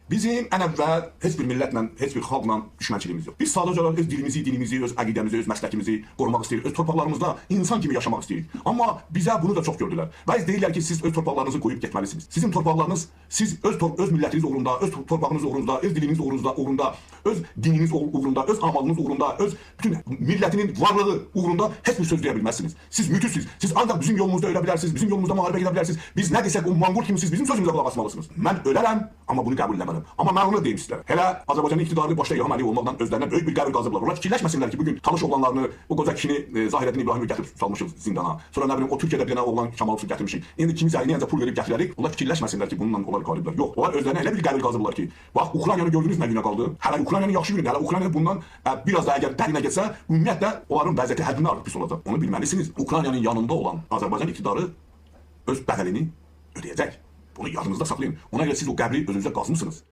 Bizim ən əvvəl heç bir millətlə, heç bir xalqla düşmənçiliyimiz yox. Biz sadəcə olaraq öz dilimizi, öz əqidəmizi, öz məsləkimizi qorumaq istəyirik. Öz torpaqlarımızda insan kimi yaşamaq istəyirik. Amma bizə bunu da çox gördülər. Bəzi deyirlər ki, siz öz torpaqlarınızı qoyub getməlisiniz. Sizin torpaqlarınız, siz öz millətiniz uğrunda, öz torpağınız uğrunda, öz diliniz uğrunda, öz dininiz uğrunda, öz amalınız uğrunda, öz bütün millətinin varlığı uğrunda heç bir söz deyə bilməzsiniz. Siz müthirsiniz. Siz ancaq bizim yolumuzda ölə bilərsiniz, bizim yolumuzda müharibə gedə bilərsiniz. Biz nə desək o manqurt kimi siz bizim sözümüzə qulaq asmalısınız. Mən ölərəm, amma bunu qəbul etmərəm. Amma mən onu deyim sizlərə. Hələ Azərbaycanın iktidarı başda İlham Əliyev olmaqdan özlərinə böyük bir qəbir qazıblar. Onlar fikirləşməsinlər ki, bugün Talış oğlanlarını, o qoca kişini Zahirəddin İbrahimi gətirib salmışıq zindana. Sonra nə bilim o Türkiyədə bir dənə oğlan Kamalov'u gətirmişik. İndi kimsə necə pul verib gətirərik. Onlar fikirləşməsinlər ki, bununla onlar qaliblər. Yox, onlar özlərinə elə bir qəbir qazıblar ki, bax Ukraynanı gördünüz nə günə qaldı? Hələ Ukraynanın yaxşı günündə, hələ Ukrayna bundan biraz da əgər dərinə getsə, ümumiyyətlə onların vəziyyəti həddindən artıq pis olacaq. Onu bilməlisiniz. Ukraynanın yanında olan Azərbaycan iktidarı öz bədəlini ödəyəcək. Bunu yadınızda saxlayın. Ona görə siz o qəbri özünüzə qazmısınız.